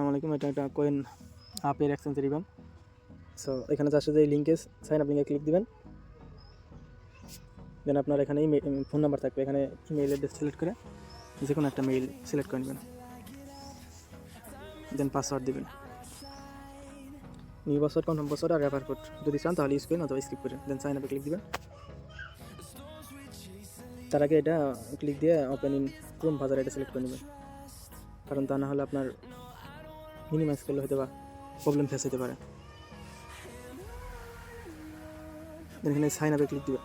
আসসালামু আলাইকুম। এটা একটা কয়েন আপের এক্সচেঞ্জের ইভেন্ট। সো এখানে যার সাথে এই লিঙ্কে সাইন আপ লিঙ্কে ক্লিক দিবেন। দেন আপনার এখানে ফোন নাম্বার থাকবে, এখানে ইমেল অ্যাড্রেস সিলেক্ট করে যে কোনো একটা মেইল সিলেক্ট করে নেবেন। দেন পাসওয়ার্ড দিবেন, নিউ পাসওয়ার্ড, কনফার্ম পাসওয়ার্ড আর রেফার কোড যদি চান তাহলে ইউজ করেন অথবা স্কিপ করেন। দেন সাইন আপে ক্লিক দিবেন। তার আগে এটা ক্লিক দিয়ে ওপেন ইন ক্রোম ব্রাউজার এটা সিলেক্ট করে নেবেন, কারণ তা না হলে আপনার মিনিমাইজ করলে হয়তো বা প্রবলেম ফেস হতে পারে। দেন এখানে সাইন আপে ক্লিক দিবেন,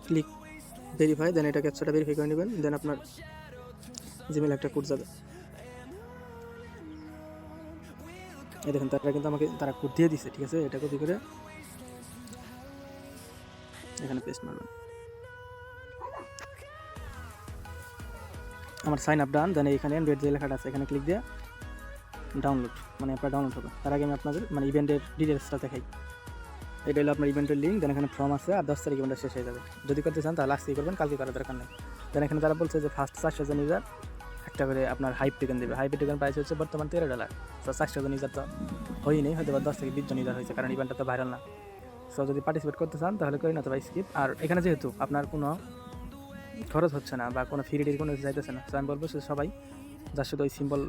ক্লিক ভেরিফাই। দেন এটা ক্যাপচাটা ভেরিফাই করে নেবেন। দেন আপনার জিমেল একটা কোড যাবে, এই দেখেন তারা কিন্তু আমাকে তারা কোড দিয়ে দিচ্ছে, ঠিক আছে। এটা কপি করে এখানে পেস্ট মারবেন। আমার সাইন আপ ডান। দেন এখানে এন্ড্রয়েড যে লেখাটা আছে এখানে ক্লিক দিয়ে ডাউনলোড, মানে আপনার ডাউনলোড হবে। তার আগে আমি আপনাদের মানে ইভেন্টের ডিটেলসটা দেখাই। এটা হলো আপনার ইভেন্টের লিঙ্ক। দেন এখানে ফর্ম আছে, আর 10 তারিখ ইভেন্টটা শেষ হয়ে যাবে। যদি করতে চান তাহলে আজকেই করবেন, কালকে করার দরকার নেই। দেন এখানে তারা বলছে যে ফার্স্ট 400 জন ইউজার একটা করে আপনার হাইপ টোকেন দেবে। হাইপ টোকেন প্রাইস হচ্ছে বর্তমান $13। তো 400 জন ইউজার তো হয়নি, হয়তো বা 10 থেকে 20 জন ইউজার হয়েছে, কারণ ইভেন্টটা তো ভাইরাল না। সো যদি পার্টিসিপেট করতে চান তাহলে করেন, অথবা স্কিপ। আর এখানে যেহেতু আপনার কোনো খরচ হচ্ছে না বা কোনো ফ্রি টির কোনো কিছু চাইতেছে না, সো আমি বলবো সবাই যার শুধু ওই সিম্বল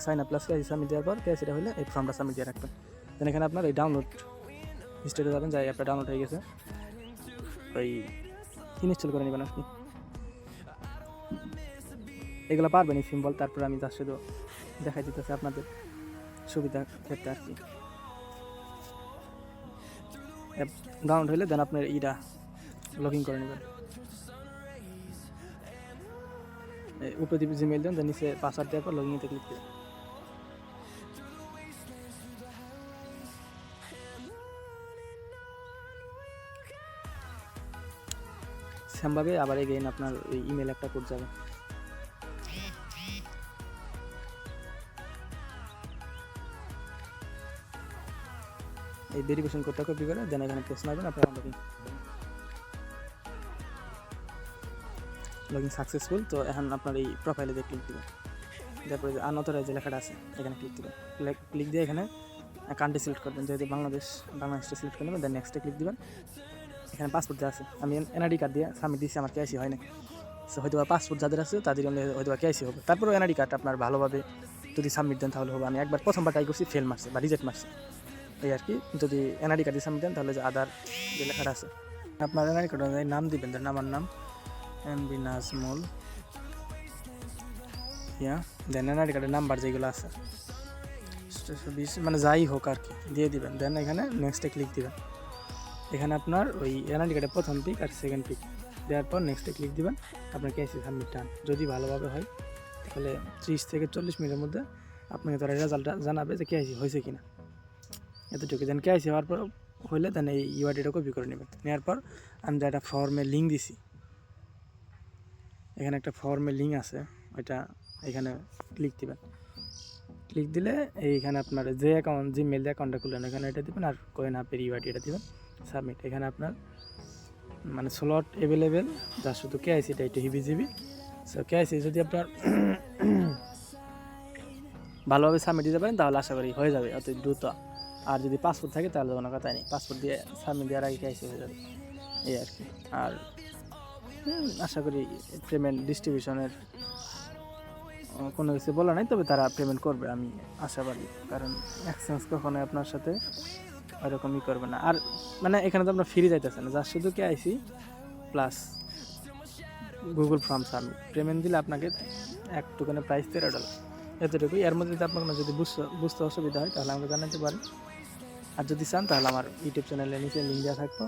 সাইন আপ প্লাস কেসি সাবমিট দেওয়ার পর কেসিটা হলে এই ফর্মটা সাবমিট দিয়ে রাখবেন। দেন এখানে আপনার এই ডাউনলোড হিস্ট্রিতে যাবেন, যাই অ্যাপটা ডাউনলোড হয়ে গেছে ওই ইনস্টল করে নেবেন আপনি। এগুলো পারবেন এই সিম্বল। তারপর আমি যার শুধু দেখাই দিতেছি আপনাদের সুবিধা ক্ষেত্রে আর কি। অ্যাপ ডাউনলোড হলে দেন আপনার ইটা লগ ইন করে নেবেন। উপরে দিবে জিমেইল দেন, দেন নিচে পাসওয়ার্ড দেওয়ার পর লগ ইনতে ক্লিক করবেন। সেমভাবে আবার এগেইন আপনার ওই ইমেল একটা কোড যাবে। এই ভেরিফিকেশন কোডটা কপি করে দেন এখানে পেস্ট মারবেন। আপনার লগইন সাকসেসফুল। তো এখন আপনার এই প্রোফাইলে দিয়ে ক্লিক দিবেন। তারপরে যে আনঅথরাইজ যে লেখাটা আছে এখানে ক্লিক দিবেন। ক্লিক দিয়ে এখানে কান্ট্রি সিলেক্ট করবেন, যেহেতু বাংলাদেশটা সিলেক্ট করে নেবেন। দেন নেক্সটে ক্লিক দিবেন। এখানে পাসপোর্ট যা আছে, আমি এনআইডি কার্ড দিয়ে সাবমিট দিচ্ছি, আমার কেআইসি হয় না। সো হয়তো পাসপোর্ট যাদের আছে তাদের হয়তো কেআইসি হবে। তারপরে এনআইডি কার্ড আপনার ভালোভাবে যদি সাবমিট দেন তাহলে হবে। আমি একবার প্রথমবার ট্রাই করছি, ফেল মারছে বা রিজেক্ট মারছে এই আর কি। যদি এনআইডি কার্ড দিয়ে সাবমিট দেন তাহলে যে আদার যে লেখাটা আছে আপনার এনআইডি কার্ড অনুযায়ী নাম দিবেন। দেন আমার নাম MB নাজমুল, দেন এনআইডি কার্ডের নাম্বার যেগুলো আছে 20 মানে যাই হোক আর কি দিয়ে দিবেন। দেন এখানে নেক্সটে ক্লিক দিবেন। এখানে আপনার ওই এনআইডি কার্ডের প্রথম পিক আর সেকেন্ড পিক দেওয়ার পর নেক্সটে ক্লিক দিবেন। আপনার কেআইসি সাবমিট ডান। যদি ভালোভাবে হয় তাহলে 30 থেকে 40 মিনিটের মধ্যে আপনাকে তারা রেজাল্টটা জানাবে যে কেআইসি হয়েছে কিনা, এতটুকু। দেন কেআইসি হওয়ার পর হলে দেন এই ইউআইডিটা কপি করে নেবেন। নেওয়ার পর আমি যে একটা ফর্মের লিঙ্ক দিছি, এখানে একটা ফর্মের লিঙ্ক আছে, ওইটা এখানে ক্লিক দিবেন। ক্লিক দিলে এইখানে আপনার যে অ্যাকাউন্ট জিমেল দিয়ে অ্যাকাউন্টটা খুললেন এখানে এটা দিবেন, আর কয়েন আপের ইউআইডি এটা দিবেন, সাবমিট। এখানে আপনার মানে স্লট অ্যাভেলেবেল, যার শুধু কেআইসিটা একটু হিবিজিবি। সো কেআইসি যদি আপনার ভালোভাবে সাবমিট দিতে পারেন তাহলে আশা করি হয়ে যাবে অত দ্রুত। আর যদি পাসপোর্ট থাকে তাহলে কোনো কথাই নেই, পাসপোর্ট দিয়ে সাবমিট দেওয়ার আগে কেআইসি হয়ে যাবে এই আর কি। আর আশা করি পেমেন্ট ডিস্ট্রিবিউশনের কোনো কিছু বলা নাই, তবে তারা পেমেন্ট করবে আমি আশাবাদী, কারণ এক্সচেঞ্জ কখনোই আপনার সাথে ওইরকমই করবে না। আর মানে এখানে তো আপনার ফ্রি যাইতেছে না, যার শুধু KYC plus Google form submit payment দিলে আপনাকে এক টোকেনের প্রাইস $13, এতটুকুই। এর মধ্যে যদি আপনার যদি বুঝতে অসুবিধা হয় তাহলে আমাকে জানাতে পারেন। আর যদি চান তাহলে আমার ইউটিউব চ্যানেলে নিচে লিঙ্ক দেওয়া থাকবো,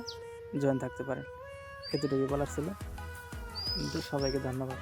জয়েন থাকতে পারেন। এতটুকুই বলার ছিল। কিন্তু সবাইকে ধন্যবাদ।